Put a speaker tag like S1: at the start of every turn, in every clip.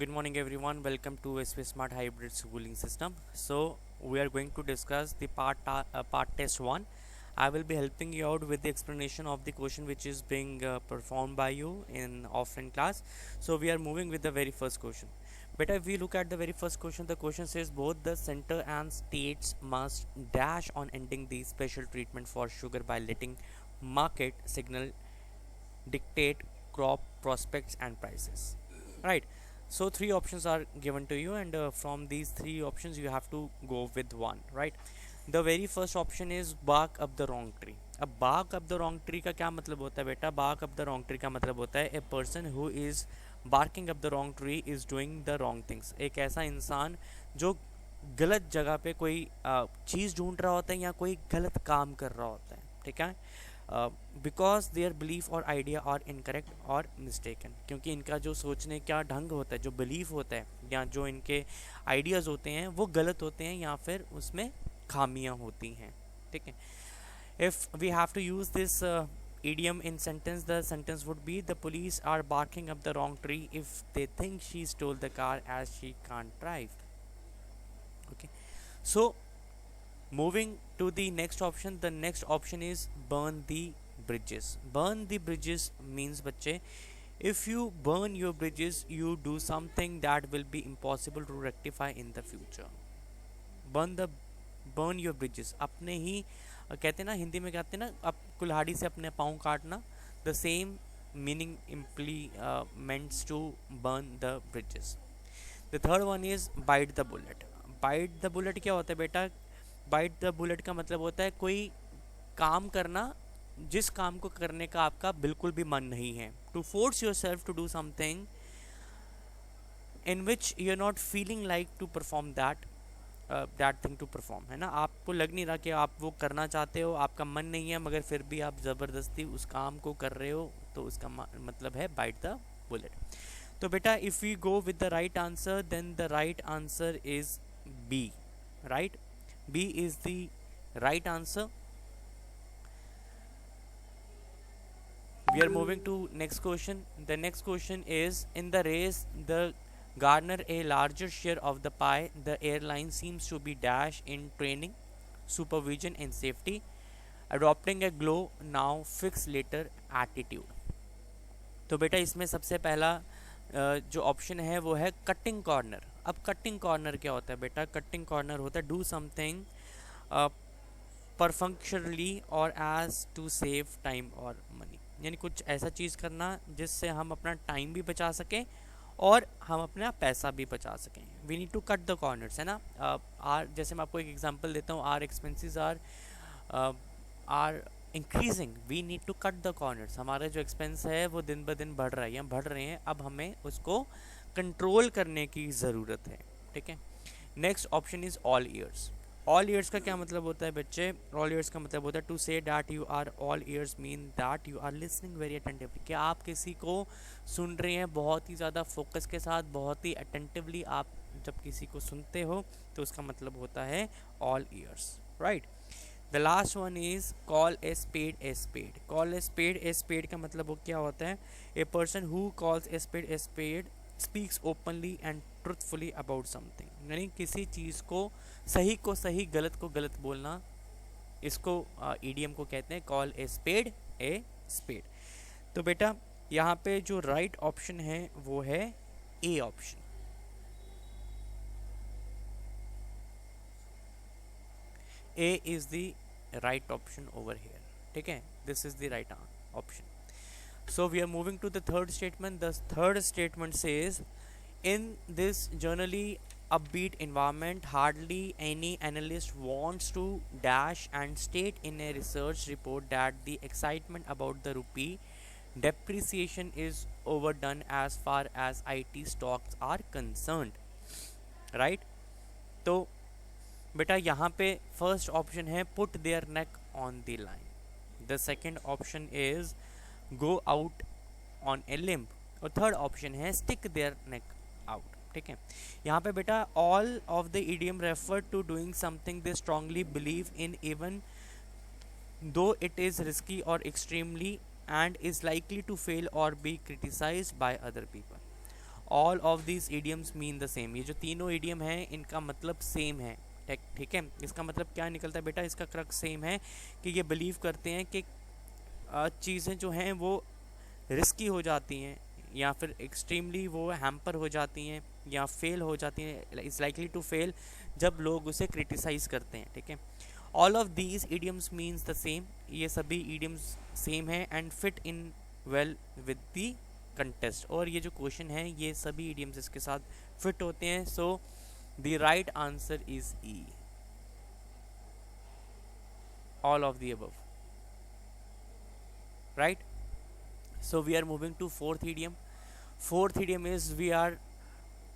S1: Good morning, everyone. Welcome to SP Smart Hybrid Schooling System. So, we are going to discuss the part test one. I will be helping you out with the explanation of the question which is being performed by you in offline class. So, we are moving with the very first question. But if we look at the very first question, the question says both the center and states must dash on ending the special treatment for sugar by letting market signal dictate crop prospects and prices, right? So three options are given to you, and from these three options you have to go with one, right? The very first option is bark up the wrong tree. अब bark up the wrong tree का क्या मतलब होता है बेटा? bark up the wrong tree का मतलब होता है a person who is barking up the wrong tree is doing the wrong things. एक ऐसा इंसान जो गलत जगह पे कोई चीज़ ढूंढ रहा होता है या कोई गलत काम कर रहा होता है, ठीक है? बिकॉज देयर बिलीफ और आइडिया आर इनकरेक्ट और मिस्टेकन, क्योंकि इनका जो सोचने का ढंग होता है, जो बिलीफ होता है या जो इनके आइडियाज़ होते हैं वो गलत होते हैं या फिर उसमें खामियां होती हैं, ठीक है? If we have to use this idiom in sentence, the sentence would be the police are barking up the wrong tree if they think she stole the car as she can't drive. Okay, so moving to the next option, the next option is burn the bridges. Burn the bridges means बच्चे, if you burn your bridges you do something that will be impossible to rectify in the future. burn your bridges, अपने ही कहते हैं ना, हिंदी में कहते हैं ना, अब कुल्हाड़ी से अपने पाँव काटना, the same meaning implements to burn the bridges. The third one is bite the bullet. bite the bullet क्या होता है बेटा? बाइट द बुलेट का मतलब होता है कोई काम करना जिस काम को करने का आपका बिल्कुल भी मन नहीं है. To force yourself to do something in which you are not feeling like to perform that thing to perform, है ना? आपको लग नहीं रहा कि आप वो करना चाहते हो, आपका मन नहीं है, मगर फिर भी आप ज़बरदस्ती उस काम को कर रहे हो, तो उसका मतलब है बाइट द बुलेट. तो बेटा if you go with the right answer then the right answer is B, right? B is the right answer. We are moving to next question. The next question is, in the race the garner a larger share of the pie, the airline seems to be dash in training, supervision and safety, adopting a glow now fix later attitude. तो बेटा इसमें सबसे पहला जो option है वो है cutting corner. अब कटिंग कॉर्नर क्या होता है बेटा? कटिंग कॉर्नर होता है डू समथिंग परफंक्शनली और एज टू सेव टाइम और मनी, यानी कुछ ऐसा चीज़ करना जिससे हम अपना टाइम भी बचा सकें और हम अपना पैसा भी बचा सकें. We need to cut the corners, है ना? आर, जैसे मैं आपको एक एग्जांपल देता हूँ, our expenses are increasing, we need to cut the corners. हमारा जो एक्सपेंस है वो दिन ब दिन बढ़ रहा है या बढ़ रहे हैं, अब हमें उसको कंट्रोल करने की ज़रूरत है, ठीक है? Next option is all years. All years का क्या मतलब होता है बच्चे? ऑल ईयर्स का मतलब होता है to say that you are all ears mean that you are listening very attentively, कि आप किसी को सुन रहे हैं बहुत ही ज़्यादा फोकस के साथ, बहुत ही अटेंटिवली. आप जब किसी को सुनते हो तो उसका मतलब होता है all ears, right? The last one is call a spade a spade. Call a spade a spade का मतलब वो क्या होता है? A person who calls a spade speaks openly and truthfully about something, यानी किसी चीज़ को सही गलत को गलत बोलना, इसको ईडीएम को कहते हैं call a spade a spade. तो बेटा यहाँ पे जो राइट ऑप्शन है वो है A option. A is the right option over here, ठीक है? This is the right option. So we are moving to the third statement. The third statement says, in this generally upbeat environment, hardly any analyst wants to dash and state in a research report that the excitement about the rupee depreciation is overdone as far as IT stocks are concerned, right? तो बेटा यहाँ पे first option है put their neck on the line. The second option is go out on a limb, और third option है stick their neck out, ठीक है? यहाँ पे बेटा all of the idiom refer to doing something they strongly believe in even though it is risky or extremely and is likely to fail or be criticized by other people. All of this idioms mean the same. ये जो तीनों idiom हैं इनका मतलब same है, ठीक है। इसका मतलब क्या निकलता है बेटा, इसका क्रक्स सेम है कि ये बिलीव करते हैं कि चीज़ें जो हैं वो रिस्की हो जाती हैं या फिर एक्सट्रीमली वो हैम्पर हो जाती हैं या फेल हो जाती हैं, इज़ लाइकली टू फेल जब लोग उसे क्रिटिसाइज़ करते हैं, ठीक है। All of these idioms means the same, ये सभी ईडियम्स सेम है and fit in well with the contest. और ये जो क्वेश्चन है ये सभी ईडियम्स इसके साथ फिट होते हैं। So the right answer is E, all of the above, right. So we are moving to fourth idiom. Fourth idiom is we are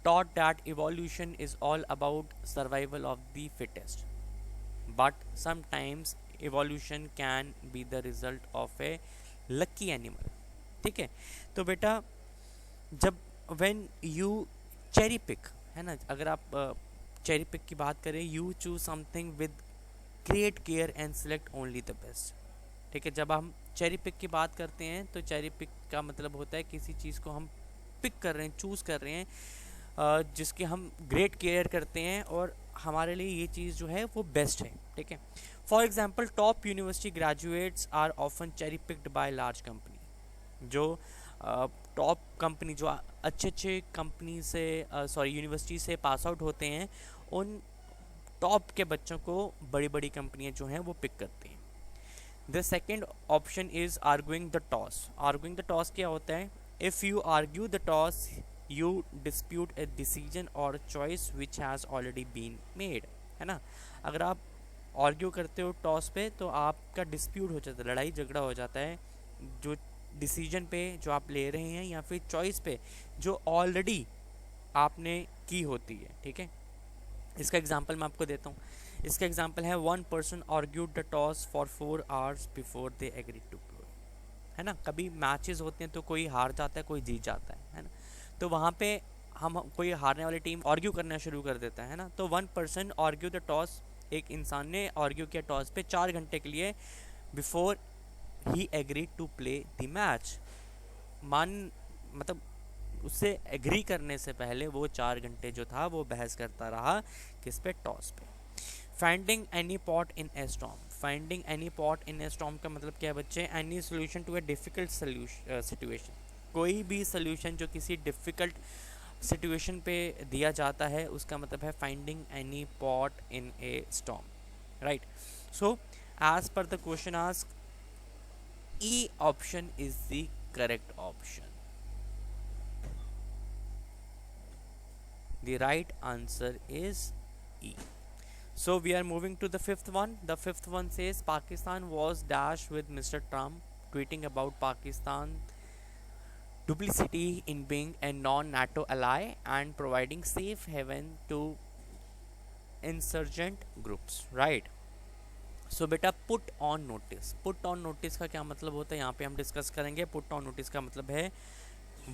S1: taught that evolution is all about survival of the fittest, but sometimes evolution can be the result of a lucky animal, ठीक है। तो बेटा जब when you cherry pick, है ना, अगर आप cherry pick की बात करें, you choose something with great care and select only the best, ठीक है। जब हम चेरी पिक की बात करते हैं तो चेरी पिक का मतलब होता है किसी चीज़ को हम पिक कर रहे हैं, चूज़ कर रहे हैं जिसके हम ग्रेट केयर करते हैं और हमारे लिए ये चीज़ जो है वो बेस्ट है, ठीक है। For example top university graduates are often cherry picked by large company. जो टॉप कंपनी, जो अच्छे अच्छे कंपनी से यूनिवर्सिटी से पास आउट होते हैं, उन टॉप के बच्चों को बड़ी बड़ी कंपनियां जो हैं वो पिक करती हैं। The second option is arguing the toss. Arguing the toss क्या होता है, if you argue the toss you dispute a decision और choice which has already been made, है ना। अगर आप आर्ग्यू करते हो टॉस पे तो आपका डिस्प्यूट हो जाता है, लड़ाई झगड़ा हो जाता है जो डिसीजन पे जो आप ले रहे हैं या फिर चॉइस पे जो ऑलरेडी आपने की होती है, ठीक है। इसका एग्जांपल मैं आपको देता हूँ। इसका एग्जांपल है one person argued the toss for 4 hours before they agree to play, है ना। कभी मैचेस होते हैं तो कोई हार जाता है कोई जीत जाता है ना। तो वहाँ पे हम कोई हारने वाली टीम आर्ग्यू करना शुरू कर देता है ना। तो one person argue the toss, एक इंसान ने आर्ग्यू किया टॉस पे 4 घंटे के लिए, बिफोर ही agree to play the match. मतलब उससे एग्री करने से पहले वो 4 घंटे जो था वो बहस करता रहा किस पे, टॉस पे। Finding any port in a storm. Finding any port in a storm का मतलब क्या है बच्चे, any solution to a difficult situation. कोई भी सोल्यूशन जो किसी डिफ़िकल्ट सिचुएशन पे दिया जाता है उसका मतलब है finding any port in a storm, right. So as per the question ask, E option is the correct option. The right answer is E. So we are moving to the fifth one. The fifth one says Pakistan was dashed with Mr. Trump tweeting about Pakistan duplicity in being a non-NATO ally and providing safe haven to insurgent groups, right? So बेटा put on notice. Put on notice का क्या मतलब होता है यहाँ पे हम discuss करेंगे। Put on notice का मतलब है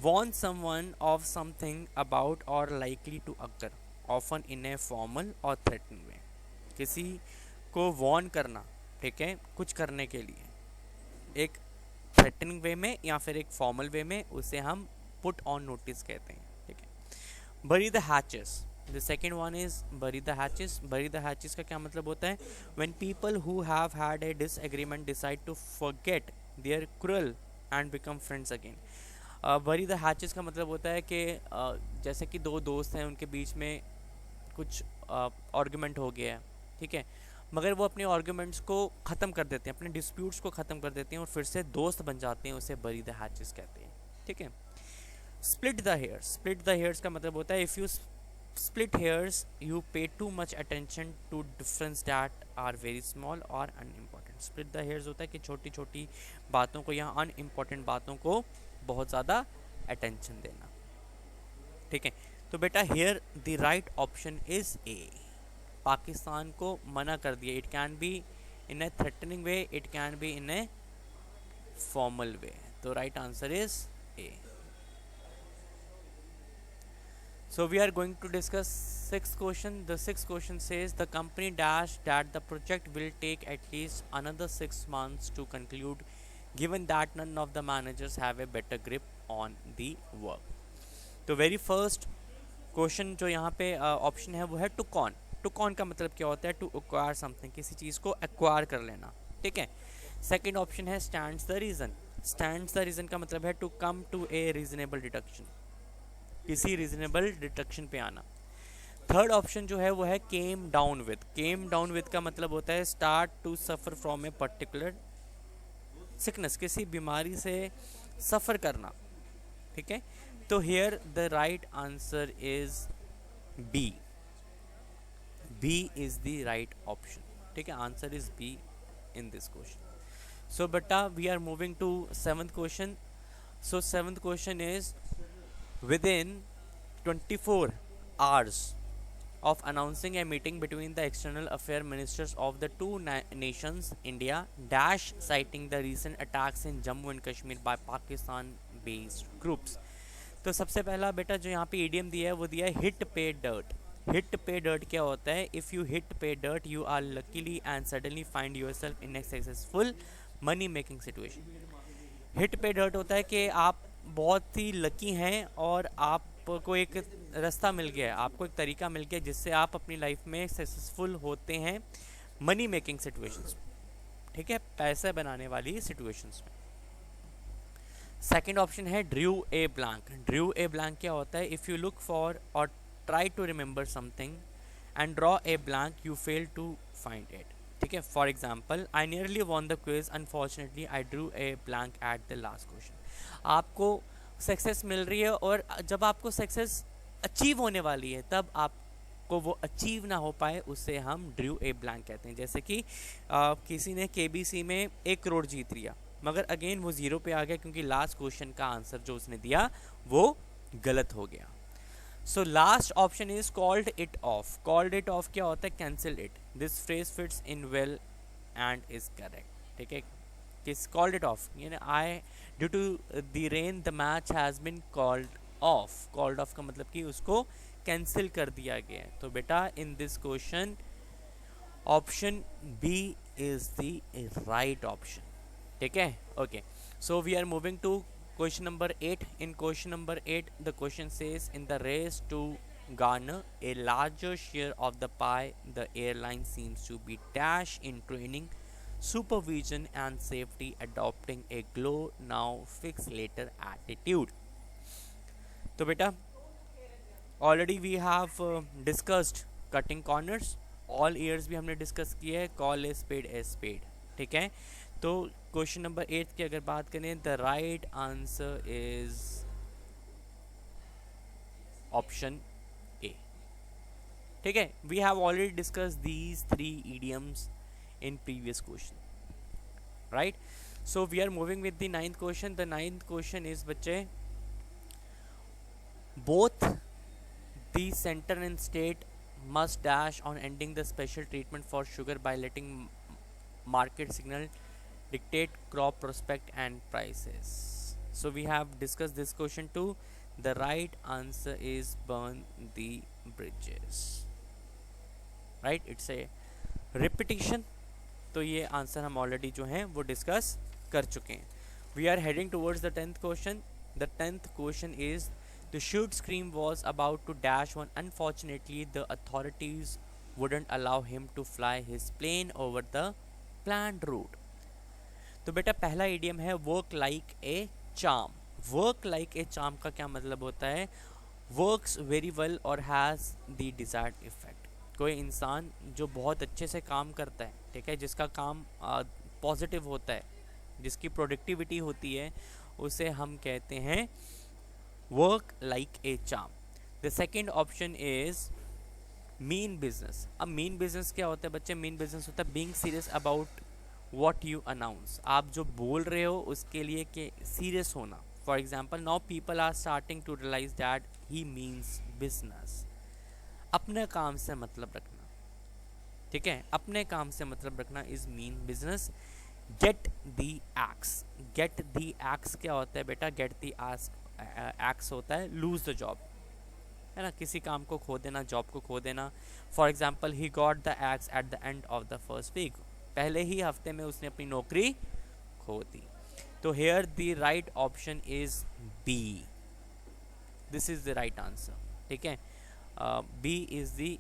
S1: warn someone of something about or likely to occur, often in a formal or threatening way। किसी को warn करना, ठीक है, कुछ करने के लिए एक threatening way में या फिर एक formal way में, उसे हम put on notice कहते हैं, ठीक है। bury the hatches, the second one is bury the hatches। bury the hatches का क्या मतलब होता है, when people who have had a disagreement decide to forget their quarrel and become friends again। बरी द हैचेस का मतलब होता है कि जैसे कि दो दोस्त हैं, उनके बीच में कुछ आर्गुमेंट हो गया है, ठीक है, मगर वो अपने आर्गुमेंट्स को ख़त्म कर देते हैं, अपने डिस्प्यूट्स को ख़त्म कर देते हैं और फिर से दोस्त बन जाते हैं, उसे बरी द हैचेस कहते हैं, ठीक है। Split the hairs. Split the hairs का मतलब होता है if you split hairs you pay too much attention to difference that are very small और अनइम्पॉर्टेंट। स्प्लिट द हेयर्स होता है कि छोटी छोटी बातों को या अनइम्पॉर्टेंट बातों को बहुत ज़्यादा अटेंशन देना, ठीक है। तो बेटा here the right option is a. Pakistan को मना कर दिया, it can be in a threatening way, it can be in a formal way. तो right answer is a. So we are going to discuss sixth question. The sixth question says the company dash that the project will take at least another 6 months to conclude, given that none of the managers have a better grip on the work। तो very first question जो यहाँ पे option है वो है to cone. To cone का मतलब क्या होता है? टू एक्वायर समथिंग, किसी चीज़ को एक्वायर कर लेना, ठीक है। सेकेंड ऑप्शन है stands the reason. Stands the reason का मतलब है to come to a reasonable deduction, किसी रीजनेबल डिडक्शन पे आना। थर्ड ऑप्शन जो है वो है came down with. Came down with का मतलब होता है start to suffer from a particular sickness, किसी बीमारी से सफ़र करना, ठीक है। तो here the right answer is B. B is the right option, ठीक है। Answer is b in this question. So बेटा we are moving to seventh question. So seventh question is within 24 hours of announcing a meeting between the external affair ministers of the two nations, India dash citing the recent attacks in Jammu and Kashmir by Pakistan based groups। तो सबसे पहला बेटा जो यहाँ पे EDM दिया है वो दिया है hit pay dirt. Hit pay dirt क्या होता है? If you hit pay dirt you are luckily and suddenly find yourself in a successful money making situation. Hit pay dirt होता है कि आप बहुत ही लकी हैं और आपको एक रास्ता मिल गया है, आपको एक तरीका मिल गया जिससे आप अपनी लाइफ में सक्सेसफुल होते हैं मनी मेकिंग सिचुएशंस, ठीक है, पैसे बनाने वाली सिचुएशंस में। सेकंड ऑप्शन है drew a blank. Drew a blank क्या होता है? If you look for or try to remember something and draw a blank you fail to find it, ठीक है। For example I nearly won the quiz unfortunately I drew a blank at the last question. आपको success मिल रही है और जब आपको success achieve होने वाली है तब आपको वो अचीव ना हो पाए, उससे हम ड्रू ए ब्लैंक कहते हैं। जैसे कि किसी ने केबीसी में 1 करोड़ जीत लिया मगर अगेन वो ज़ीरो पे आ गया क्योंकि लास्ट क्वेश्चन का आंसर जो उसने दिया वो गलत हो गया। So last option is called it off. Called it off क्या होता है? Cancel it. This phrase fits in well and is correct, ठीक है। किस कॉल्ड इट ऑफ यानी I due to the rain the match has been called off. Called off का मतलब कि उसको कैंसिल कर दिया गया है। तो बेटा in this question option B is the right option, ठीक है। Okay, so we are moving to question number 8. In question number 8 the question says in the race to garner a larger share of the pie the airline seems to be dash in training, supervision and safety adopting a glow now fix later attitude। तो बेटा already we have discussed cutting corners, all ears भी हमने discuss किए है, call a spade, ठीक है। तो question number 8 की अगर बात करें the right answer is option A, ठीक है। We have already discuss these 3 idioms in previous question, right? So we are moving with the 9th question. The 9th question is बच्चे both the center and state must dash on ending the special treatment for sugar by letting market signal dictate crop prospect and prices। So we have discussed this question too. The right answer is burn the bridges, right? It's a repetition, तो ये answer हम already जो हैं वो discuss कर चुके हैं। We are heading towards the 10th question. The 10th question is the shoot scream was about to dash when unfortunately the authorities wouldn't allow him to fly his plane over the planned route। तो बेटा पहला idiom है work like a charm. Work like a charm का क्या मतलब होता है? Works very well और हैज़ द डिजायर्ड इफेक्ट। कोई इंसान जो बहुत अच्छे से काम करता है, ठीक है, जिसका काम पॉजिटिव होता है, जिसकी प्रोडक्टिविटी होती है, उसे हम कहते हैं work like a charm. The second option is mean business. अब मीन बिजनेस क्या होता है बच्चे? मीन बिजनेस होता है being serious about what you announce. आप जो बोल रहे हो उसके लिए के सीरियस होना। For example now people are starting to realise that he means business. अपने काम से मतलब रखना, ठीक है, अपने काम से मतलब रखना is mean business. Get the x. Get the x क्या होता है बेटा? गेट दी एक्स होता है लूज द जॉब, है ना, किसी काम को खो देना, जॉब को खो देना। For example he got the axe at the end of the first week. पहले ही हफ्ते में उसने अपनी नौकरी खो दी। तो here the right option is b. This is the right answer, ठीक है। B is the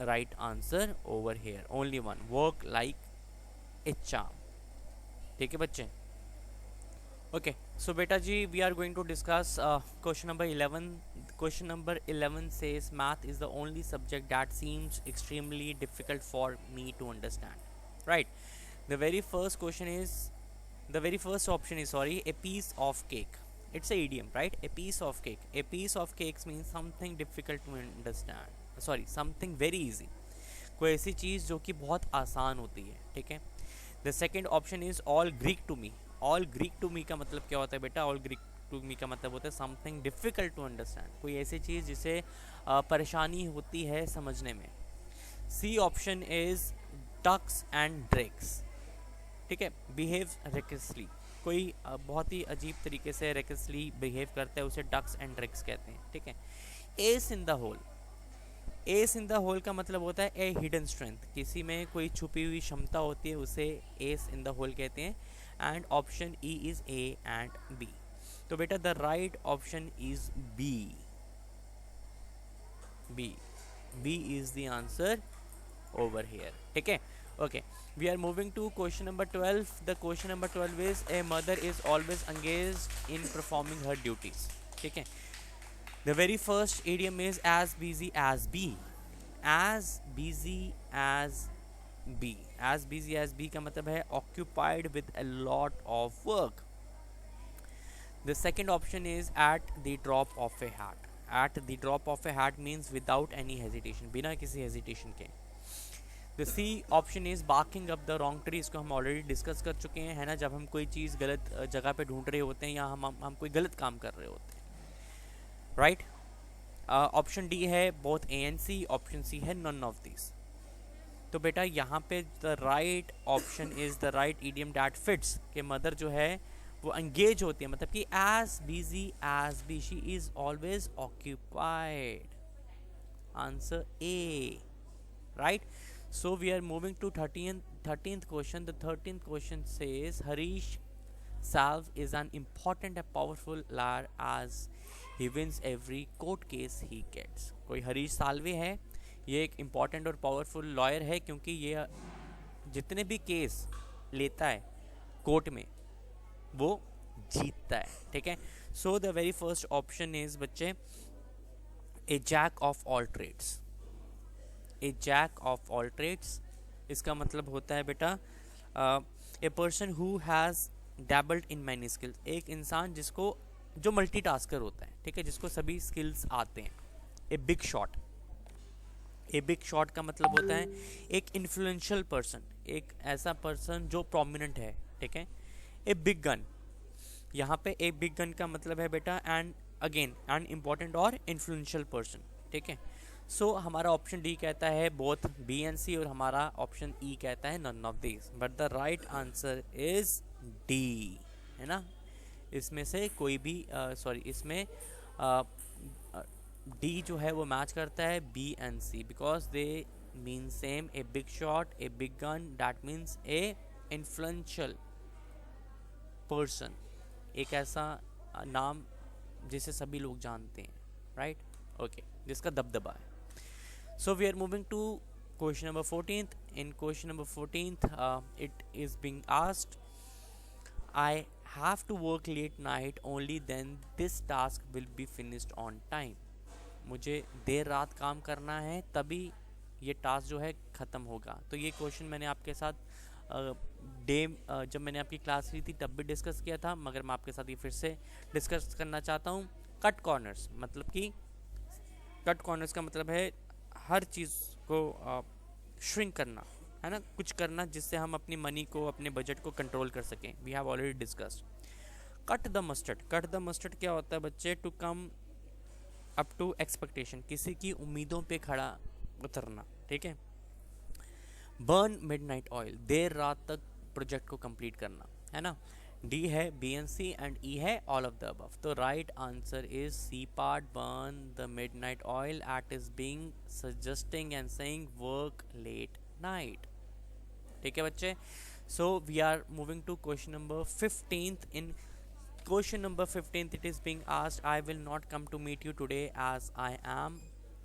S1: right answer over here, only one, work like a charm, ठीक है बच्चे। ओके, सो बेटा जी we are going to discuss question number 11. Question number 11 says math is the only subject that seems extremely difficult for me to understand, right? The very first question is, the very first option is, sorry, a piece of cake. It's a idiom, right? A piece of cake. A piece of cake means something difficult to understand, sorry, something very easy, कोई ऐसी चीज़ जो कि बहुत आसान होती है, ठीक है। The second option is all Greek to me. All Greek to me का मतलब क्या होता है बेटा? ऑल ग्रीक टू मी का मतलब होता है समथिंग डिफ़िकल्ट टू अंडरस्टैंड, कोई ऐसी चीज़ जिसे परेशानी होती है समझने में. C option is ducks and drakes, ठीक है, बिहेव रेकसली, कोई बहुत ही अजीब तरीके से रेकसली बिहेव करता है, उसे डक्स एंड ड्रेक्स कहते हैं, ठीक है. Ace in the hole, ace in the hole का मतलब होता है ए हिडन स्ट्रेंथ, किसी में कोई छुपी हुई क्षमता होती है, उसे एस इन द होल कहते हैं. And option E is A and B. तो बेटा the right option is B. B, B is the answer over here, ठीक है. Okay, we are moving to question number 12. The question number 12 is a mother is always engaged in performing her duties, ठीक है. The very first idiom is as busy as B. As busy as B. As busy as B का मतलब है occupied with a lot of work. The second option is at the drop of a hat. At the drop of a hat means without any hesitation, बिना किसी hesitation के. The C option is barking up the wrong tree. इसको हम already discuss कर चुके हैं, है ना, जब हम कोई चीज़ गलत जगह पे ढूंढ रहे होते हैं या हम कोई गलत काम कर रहे होते हैं, राइट. ऑप्शन डी है both A and C, option C है नन ऑफ दिस. तो बेटा यहाँ पे the right option is the right idiom that fits, के मदर जो है वो एंगेज होती है, मतलब कि as busy as bee, she is always occupied. Answer A, right. So we are moving to 13th question. The 13th question says Harish Salve is an important and powerful liar as he wins every court case he gets. कोई हरीश साल्वे है, ये एक important और powerful lawyer है क्योंकि ये जितने भी केस लेता है कोर्ट में वो जीतता है, ठीक है. So the very first option is बच्चे a jack of all trades. A jack of all trades इसका मतलब होता है बेटा a person who has dabbled in many skills, एक इंसान जिसको जो मल्टीटास्कर होता है, ठीक है, जिसको सभी स्किल्स आते हैं. ए big shot, a big shot का मतलब होता है एक इन्फ्लुएंशियल पर्सन, एक ऐसा पर्सन जो प्रोमिनेंट है, ठीक है. ए बिग गन, यहाँ पे ए बिग गन का मतलब है बेटा एंड अगेन एन इम्पॉर्टेंट और इन्फ्लुएंशियल पर्सन, ठीक है. सो हमारा ऑप्शन डी कहता है बोथ बी एंड सी और हमारा ऑप्शन ई कहता है none of this, but the right answer is D, है ना. इसमें से कोई भी सॉरी इसमें डी जो है वो मैच करता है B and C because they mean same. A big shot, a big gun, that means a influential person, एक ऐसा नाम जिसे सभी लोग जानते हैं, राइट. ओके, जिसका दबदबा है. So we are moving to question number 14th. In question number 14th, it is being asked, I have to work late night, only then this task will be finished on time. मुझे देर रात काम करना है तभी ये task जो है ख़त्म होगा. तो ये क्वेश्चन मैंने आपके साथ जब मैंने आपकी क्लास ली थी तब भी डिस्कस किया था, मगर मैं आपके साथ ये फिर से डिस्कस करना चाहता हूँ. कट कॉर्नर्स, मतलब कि कट कॉर्नर्स का मतलब है हर चीज़ को श्रिंक करना, है ना, कुछ करना जिससे हम अपनी मनी को, अपने बजट को कंट्रोल कर सकें. We have already discussed. Cut the mustard, cut the mustard क्या होता है बच्चे? To come up to expectation, किसी की उम्मीदों पे खड़ा उतरना, ठीक है. बर्न मिडनाइट ऑयल, देर रात तक प्रोजेक्ट को कंप्लीट करना, है ना. डी है B and C and E है ऑल ऑफ द अबव. तो right answer is C part, burn the midnight oil it is being suggesting and saying work late night, ठीक है बच्चे. So we are moving to question number 15th. In Question number 15th, it is being asked, I will not come to meet you today as I am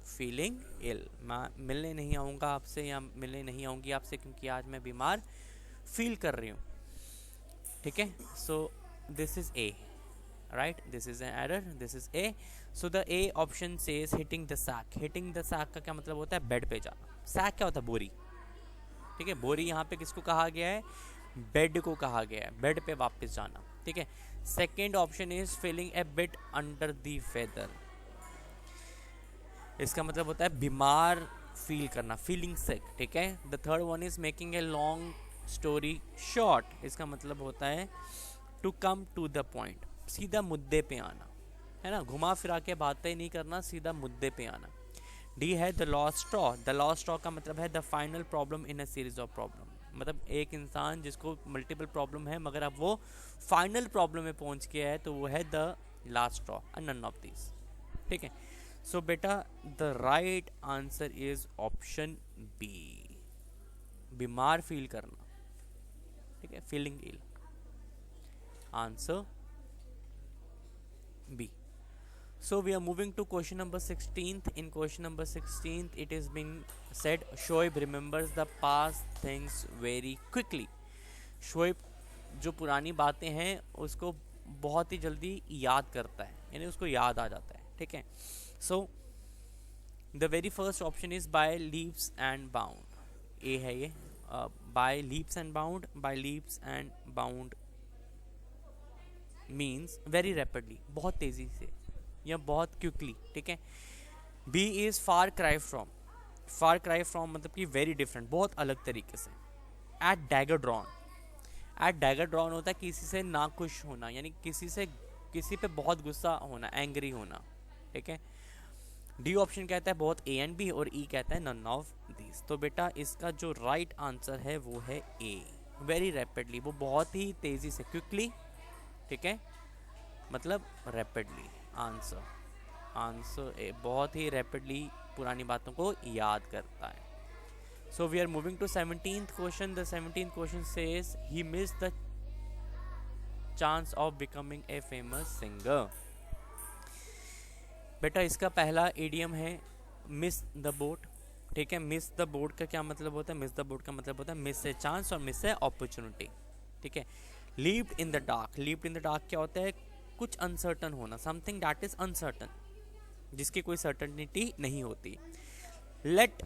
S1: feeling ill. मैं मिलने नहीं आऊँगा आपसे या मिलने नहीं आऊँगी आपसे क्योंकि आज मैं बीमार फील कर रही हूँ. ठीक है, so this is A, right? This is an error. This is A. So the A option says hitting the sack. Hitting the sack का क्या मतलब होता है? बेड पे जाना. sack क्या होता है? बोरी. ठीक है, बोरी यहाँ पे किसको कहा गया है? बेड को कहा गया है. बेड पे वापस जाना. ठीक है. Second option is feeling a bit under the weather. इसका मतलब होता है बीमार फील करना, फीलिंग सिक. ठीक है. The third one is making a long story short. इसका मतलब होता है to come to the point, सीधा मुद्दे पे आना, है ना. घुमा फिरा के बातें नहीं करना, सीधा मुद्दे पे आना. डी है the lost straw. The lost straw का मतलब है the final problem in a series of problem. मतलब एक इंसान जिसको मल्टीपल प्रॉब्लम है मगर अब वो फाइनल प्रॉब्लम में पहुंच गया है तो वो है the last straw, none of these. ठीक है. सो बेटा the right answer is option B, बीमार फील करना. ठीक है, feeling ill. Answer B. So we are moving to question number 16th. In question number 16th, it is being said Shoaib remembers the past things very quickly. Shoaib जो पुरानी बातें हैं उसको बहुत ही जल्दी याद करता है, यानी उसको याद आ जाता है. ठीक है. So the very first option is by leaps and bound. A है ये. By leaps and bound. By leaps and bound means very rapidly, बहुत तेजी से या बहुत क्विकली. ठीक है. B is far cry from. Far cry from मतलब कि वेरी डिफरेंट, बहुत अलग तरीके से. At dagger drawn. At dagger drawn होता है किसी से नाखुश होना, यानी किसी पे बहुत गुस्सा होना, एंग्री होना. ठीक है. डी ऑप्शन कहता है बहुत ए एंड बी और ई कहता है नन ऑफ दीज. तो बेटा इसका जो राइट आंसर है वो है ए, वेरी रैपिडली. वो बहुत ही तेजी से, क्विकली. ठीक है, मतलब रैपिडली. आंसर ए, बहुत ही रैपिडली पुरानी बातों को याद करता है. So we are moving to 17th question. The 17th question says he missed the chance of becoming a famous singer. बेटा इसका पहला इडियम है मिस द बोट. ठीक है. मिस द बोट का क्या मतलब होता है? मिस द बोट का मतलब होता है मिस ए चांस और मिस ए अपॉर्चुनिटी. ठीक है. Levied in the dark. Levied in the dark क्या होता है? कुछ अनसर्टन होना, समथिंग दैट इज अनसर्टन, जिसकी कोई सर्टनिटी नहीं होती. Let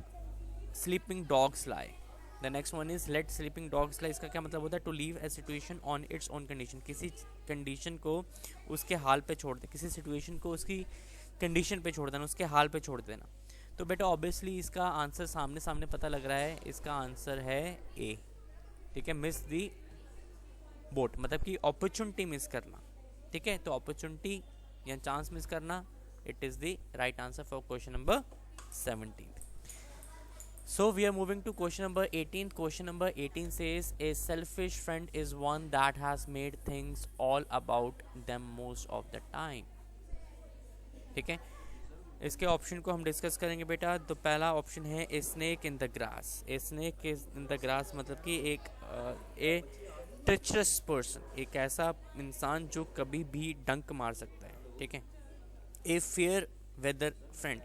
S1: sleeping dogs lie. The next one is let sleeping dogs lie. इसका क्या मतलब होता है? To leave a situation on its own condition. किसी कंडीशन को उसके हाल पे छोड़ दे, किसी सिचुएशन को उसकी कंडीशन पे छोड़ देना, उसके हाल पे छोड़ देना. तो बेटा ऑब्वियसली इसका आंसर सामने सामने पता लग रहा है. इसका आंसर है ए. ठीक है. मिस दी बोट मतलब कि अपॉर्चुनिटी मिस करना. ठीक है. तो अपॉर्चुनिटी या चांस मिस करना, it is the right answer for question number 17. So we are moving to question number 18. Question number 18 says a selfish friend is one that has made things all about them most of the time. ठीक है. इसके option को हम discuss करेंगे बेटा. तो पहला option है a snake in the grass. A snake in the grass मतलब कि एक ट्रेचरस पर्सन, एक ऐसा इंसान जो कभी भी डंक मार सकता है. ठीक है. A fair weather friend.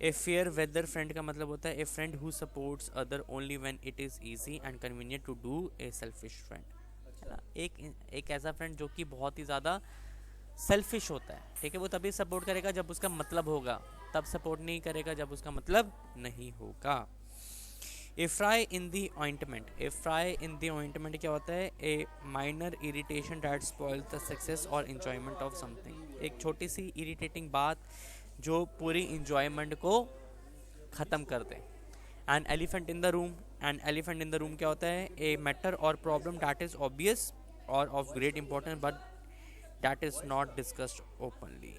S1: A fair weather friend का मतलब होता है a friend who supports other only when it is easy and convenient to do. A selfish friend. एक ऐसा फ्रेंड जो कि बहुत ही ज़्यादा सेल्फिश होता है. ठीक है. वो तभी सपोर्ट करेगा जब उसका मतलब होगा, तब सपोर्ट नहीं करेगा जब उसका मतलब नहीं होगा. ए फ्राई इन दी ऑइंटमेंट. ए फ्राई इन दी ऑइंटमेंट क्या होता है? ए minor irritation that spoils the success और इंजॉयमेंट ऑफ समथिंग. एक छोटी सी इरिटेटिंग बात जो पूरी इंजॉयमेंट को ख़त्म कर दे. An elephant in the room. An elephant in the room क्या होता है? ए मैटर और प्रॉब्लम दैट इज ऑब्वियस और of great importance but that is not discussed openly.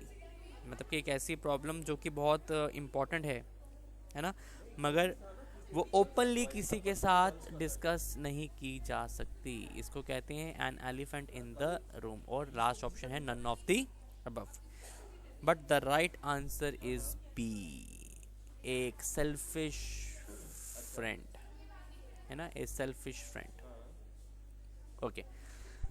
S1: मतलब कि एक ऐसी प्रॉब्लम जो कि बहुत इम्पॉर्टेंट है ना, मगर वो ओपनली किसी के साथ डिस्कस नहीं की जा सकती. इसको कहते हैं an elephant in the room. और लास्ट ऑप्शन है none of the above. But the right answer is b, एक सेल्फिश फ्रेंड, है ना, a selfish friend. Okay.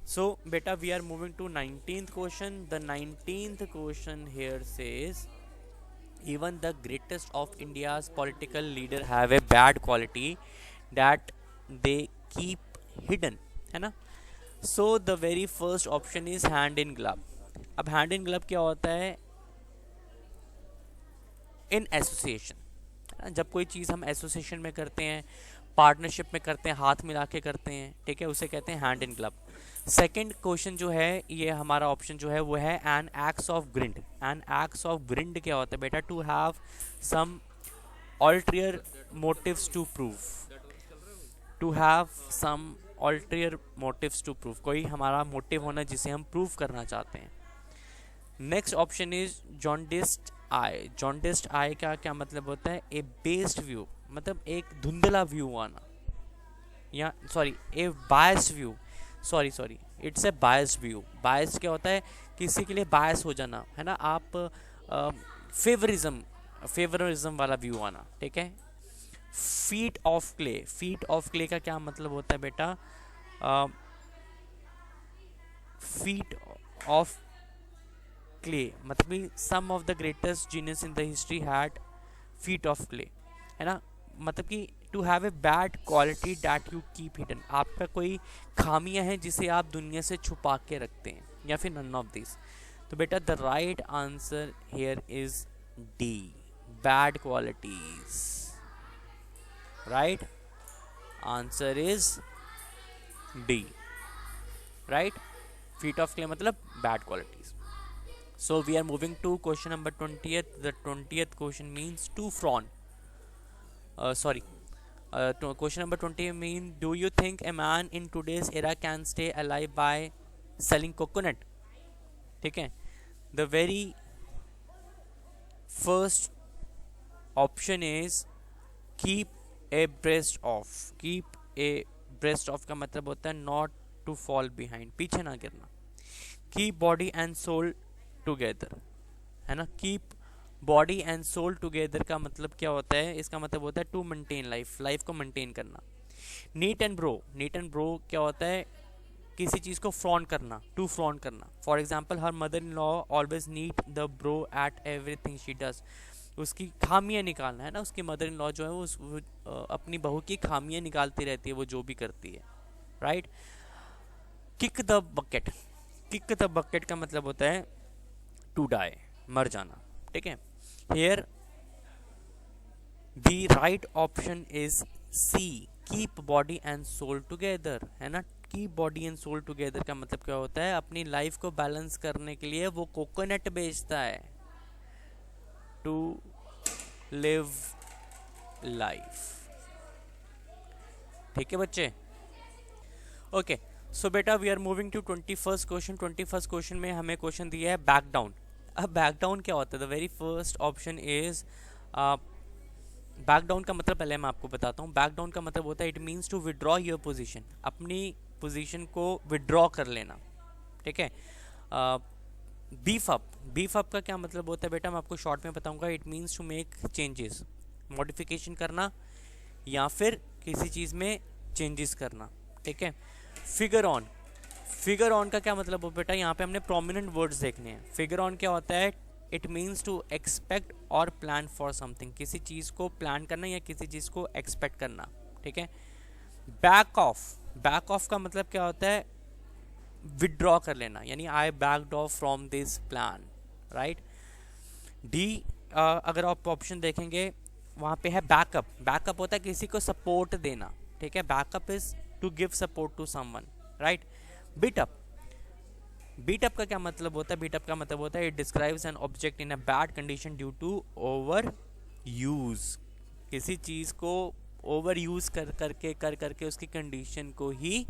S1: So beta, we are moving to 19th question. The 19th question here says, even the greatest of India's political leader have a bad quality that they keep hidden, है ना. So the very first option is hand in glove. अब hand in glove क्या होता है? In association, जब कोई चीज़ हम association में करते हैं, पार्टनरशिप में करते हैं, हाथ मिला के करते हैं, ठीक है, उसे कहते हैं hand in glove. Second question जो है, ये हमारा ऑप्शन जो है वो है an axe of grind. An axe of grind क्या होता है बेटा? To have some ulterior motives to prove. To have some ulterior motives to prove, कोई हमारा मोटिव होना जिसे हम प्रूव करना चाहते हैं. नेक्स्ट ऑप्शन इज जॉन्डिस्ड आई. जॉन्डिस्ड आई का क्या मतलब होता है? ए बेस्ड व्यू, मतलब एक धुंधला व्यू आना, या sorry A biased view. Sorry it's a biased view. Biased क्या होता है? किसी के लिए बायस हो जाना, है ना. आप फेवरिज्म वाला व्यू आना, ठीक है. Feet of clay. Feet of clay का क्या मतलब होता है बेटा? फीट ऑफ क्ले मतलब some of the greatest genius in the history had feet of clay, है ना. मतलब कि to have a bad quality that you keep hidden. आपका कोई खामियां हैं जिसे आप दुनिया से छुपा के रखते हैं, या फिर नन ऑफ दिस. तो बेटा the right answer here is d, bad qualities. Right answer is d. Right, feet of clay मतलब bad qualities. So we are moving to question number 20th. The 20th question means to frown. Question number 20 mean, do you think a man in today's era can stay alive by selling coconut? ठीक है. The very first option is keep a breast off. Keep a breast off का मतलब होता है not to fall behind, पीछे ना गिरना. Keep body and soul together, है ना. Keep body and soul together का मतलब क्या होता है? इसका मतलब होता है टू मेंटेन लाइफ, लाइफ को मेंटेन करना. Knit and brow. Knit and brow क्या होता है? किसी चीज़ को फ्रॉन करना, टू फ्रॉन करना. For example, her mother in law always knit the brow at everything she does. उसकी खामियां निकालना, है ना. उसकी मदर इन लॉ जो है वो अपनी बहू की खामियां निकालती रहती है, वो जो भी करती है. Right. Kick the bucket. Kick the bucket का मतलब होता है टू डाई, मर जाना, ठीक है. Here the right option is C, keep body and soul together, है ना. Keep body and soul together का मतलब क्या होता है? अपनी लाइफ को बैलेंस करने के लिए वो कोकोनट बेचता है, टू लिव लाइफ. ठीक है बच्चे. ओके, सो बेटा we are moving to 21st question. 21st question में हमें क्वेश्चन दिया है बैक डाउन. अब बैक डाउन क्या होता है? The very first option is, back down का मतलब पहले मैं आपको बताता हूँ. बैक डाउन का मतलब होता है it means to withdraw your position, अपनी पोजीशन को विड्रॉ कर लेना, ठीक है. Beef up. बीफ अप का क्या मतलब होता है बेटा? मैं आपको शॉर्ट में बताऊंगा. It means to make changes, modification करना या फिर किसी चीज़ में चेंजेस करना, ठीक है. Figure on. फिगर ऑन का क्या मतलब हो बेटा? यहाँ पे हमने प्रोमिनेंट वर्ड्स देखने हैं. फिगर ऑन क्या होता है? इट मीन्स टू एक्सपेक्ट और प्लान फॉर समथिंग, किसी चीज़ को प्लान करना या किसी चीज़ को एक्सपेक्ट करना, ठीक है. Back of. बैक ऑफ का मतलब क्या होता है? विड्रॉ कर लेना, यानी I backed off from this plan. Right. D अगर आप ऑप्शन देखेंगे वहाँ पे है बैकअप. बैकअप होता है किसी को सपोर्ट देना, ठीक है. Backup is to give support to someone. Right. Beat up. Beat up का क्या मतलब होता है? बीट अप का मतलब होता है it describes an object in a bad condition due to over use. किसी चीज़ को ओवर यूज कर करके उसकी कंडीशन को ही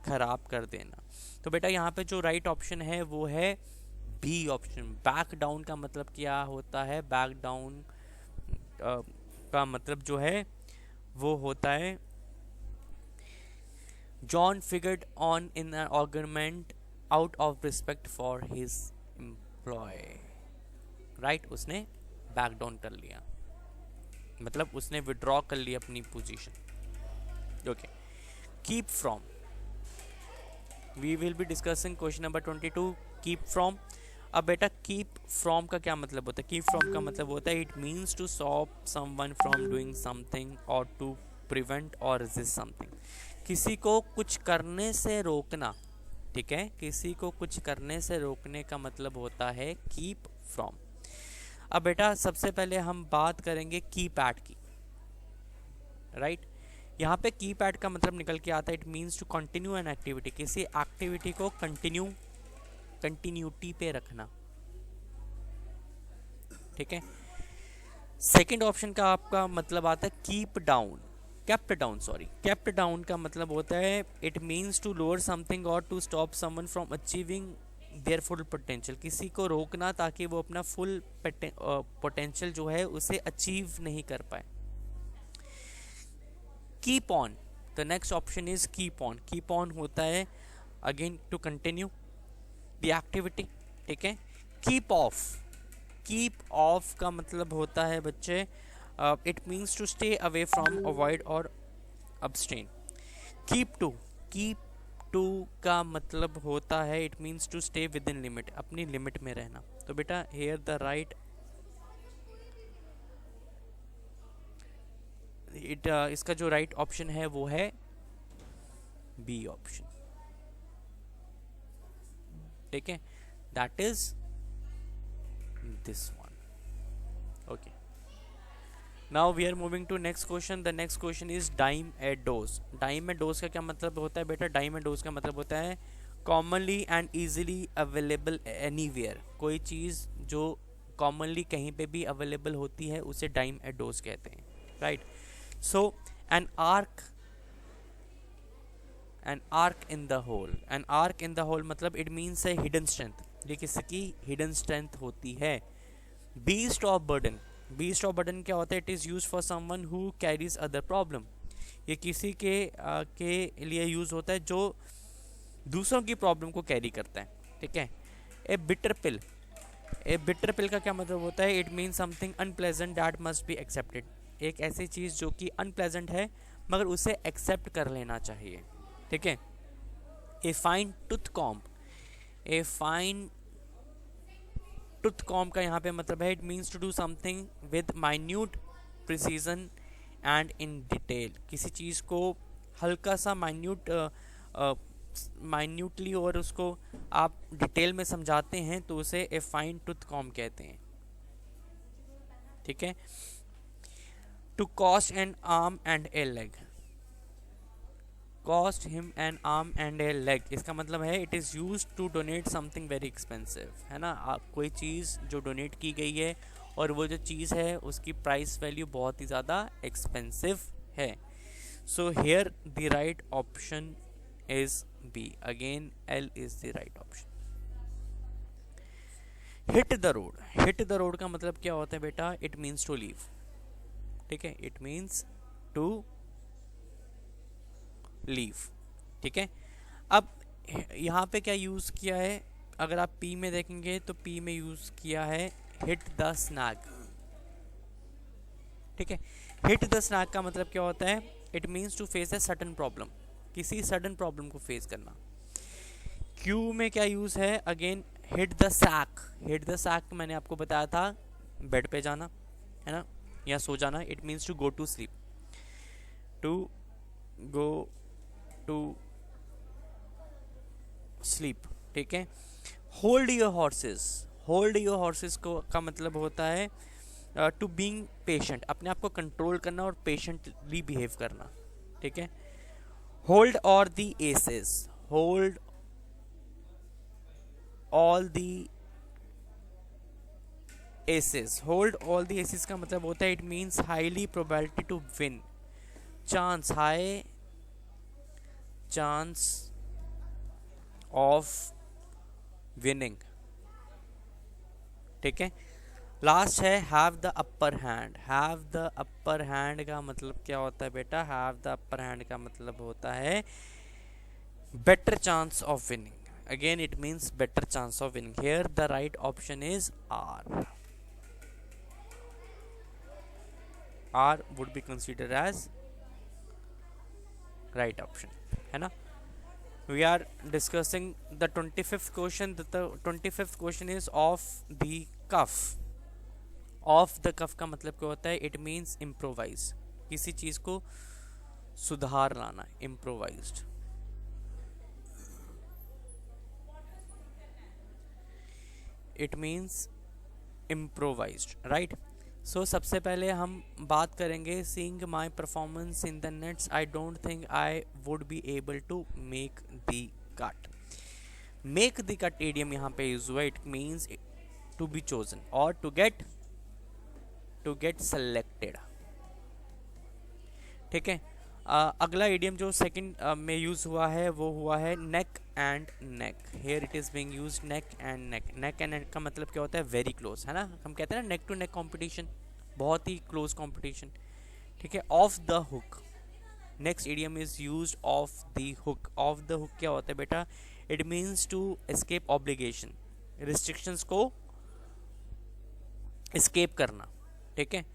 S1: खराब कर देना. तो बेटा यहाँ पे जो राइट ऑप्शन है वो है बी ऑप्शन. बैक डाउन का मतलब क्या होता है? बैक डाउन का मतलब जो है वो होता है John figured on in an argument out of respect for his employee. Right? उसने बैक डाउन कर लिया, मतलब उसने विड्रॉ कर लिया अपनी position. Okay. Keep from. We will be discussing question number 22, keep from. अब बेटा कीप फ्रॉम का क्या मतलब होता है? कीप फ्रॉम का मतलब होता है it means to stop someone from doing something और टू प्रिवेंट और रेजिस्ट समथिंग। किसी को कुछ करने से रोकना, ठीक है, किसी को कुछ करने से रोकने का मतलब होता है कीप फ्रॉम। अब बेटा सबसे पहले हम बात करेंगे कीपैड की, राइट। यहाँ पे कीपैड का मतलब निकल के आता है it means to continue an activity, किसी एक्टिविटी को कंटिन्यूटी पे रखना, ठीक है। सेकंड ऑप्शन का आपका मतलब आता है keep down, kept down, sorry, kept down का मतलब होता है it means to lower something और to stop someone from achieving their full potential, किसी को रोकना ताकि वो अपना फुल पोटेंशियल जो है उसे अचीव नहीं कर पाए। Keep on, the next option is keep on. Keep on होता है again to continue the activity, ठीक है। कीप ऑफ, कीप ऑफ का मतलब होता है बच्चे it means to stay away from, avoid और अब्सटेन। कीप टू का मतलब होता है it means to stay within limit, अपनी लिमिट में रहना। तो बेटा हेयर द राइट इसका जो राइट ऑप्शन है वो है बी ऑप्शन, ठीक है, that is this one. Okay, now we are moving to next question. The next question is dime at dozen. Dime at dozen का क्या मतलब होता है बेटा? डाइम एट डोज का मतलब होता है commonly and easily available anywhere, कोई चीज़ जो कॉमनली कहीं पे भी अवेलेबल होती है उसे डाइम एट डोज कहते हैं, right. So an ark in the hole, an ark in the hole मतलब इट मीन्स है हिडन स्ट्रेंथ, ये किसकी हिडन स्ट्रेंथ होती है। Beast of burden, beast of burden क्या होता है? It is used for someone who carries other problem, ये किसी के लिए यूज होता है जो दूसरों की प्रॉब्लम को कैरी करता है, ठीक है। ए बिटर पिल, ए बिटर पिल का क्या मतलब होता है? It mean something unpleasant that must be accepted, एक ऐसी चीज़ जो कि अनप्लेजेंट है मगर उसे एक्सेप्ट कर लेना चाहिए, ठीक है। A fine tooth comb, a fine tooth comb का यहाँ पे मतलब है it means to do something with minute precision and in detail, किसी चीज़ को हल्का सा माइन्यूटली और उसको आप डिटेल में समझाते हैं तो उसे ए फाइन टूथ कॉम्ब कहते हैं, ठीक है। To cost an arm and a leg, cost him an arm and a leg, इसका मतलब है it is used to donate something very expensive, है ना। आप कोई चीज़ जो डोनेट की गई है और वो जो चीज़ है उसकी प्राइस वैल्यू बहुत ही ज़्यादा एक्सपेंसिव है। So here the right option is B, again L is the right option. Hit the road, hit the road का मतलब क्या होता है बेटा? इट मीन्स टू लीव, ठीक है, इट मीन्स टू लीव, ठीक है। अब यहाँ पे क्या यूज़ किया है? अगर आप पी में देखेंगे तो पी में यूज़ किया है हिट द स्नैग, ठीक है। हिट द स्नैग का मतलब क्या होता है? It means to face a sudden problem, किसी सडन प्रॉब्लम को फेस करना। क्यू में क्या यूज़ है? Again hit the sack, hit the sack मैंने आपको बताया था बेड पे जाना, है ना, या सो जाना। It means to go to sleep, to go to sleep, ठीक है। Hold your horses, hold your horses को का मतलब होता है टू बीइंग पेशेंट, अपने आप को कंट्रोल करना और पेशेंटली बिहेव करना, ठीक है। Hold all the aces, hold all the aces, hold all the aces का मतलब होता है it means highly probability to win, chance, high chance of winning, ठीक है। लास्ट है have the upper hand, have the upper hand का मतलब क्या होता है बेटा? हैव द अपर हैंड का मतलब होता है better chance of winning, again it means better chance of winning. Here the right option is R. R would be considered as right option, है ना। we are discussing the 25th question. The 25th question is off the cuff. Off the cuff का मतलब क्या होता है? It means improvise, किसी चीज को सुधार लाना, improvised. It means improvised, right. So सबसे पहले हम बात करेंगे seeing my performance in the nets I don't think I would be able to make the cut. Make the cut idiom यहाँ पे यूज हुआ. It means to be chosen और to get selected. ठीक है. अगला एडियम जो second में use हुआ है वो हुआ है neck and neck. Here it is being used neck and neck. Neck and neck का मतलब क्या होता है? वेरी क्लोज, है ना. हम कहते हैं ना नेक टू नेक कंपटीशन, बहुत ही क्लोज कंपटीशन. ठीक है. Off the hook, next idiom is used off the hook. Off the hook क्या होता है बेटा? It means to escape obligation, restrictions को एस्केप करना. ठीक है.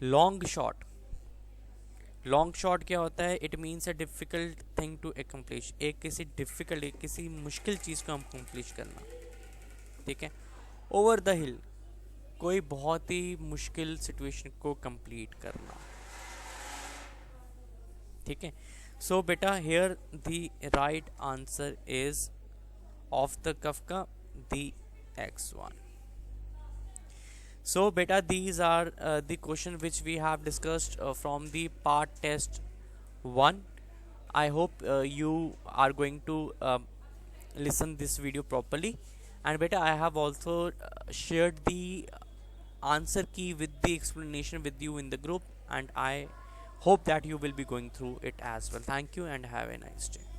S1: लॉन्ग शॉट, लॉन्ग शॉट क्या होता है? It means a difficult thing to accomplish, एक किसी मुश्किल चीज़ को हम अकम्प्लिश करना. ठीक है. ओवर द हिल, कोई बहुत ही मुश्किल सिचुएशन को कंप्लीट करना. ठीक है. सो बेटा here the right answer is off the cuff का the X1. So beta, these are the question which we have discussed from the part test 1. I hope you are going to listen this video properly, and beta I have also shared the answer key with the explanation with you in the group, and I hope that you will be going through it as well. Thank you and have a nice day.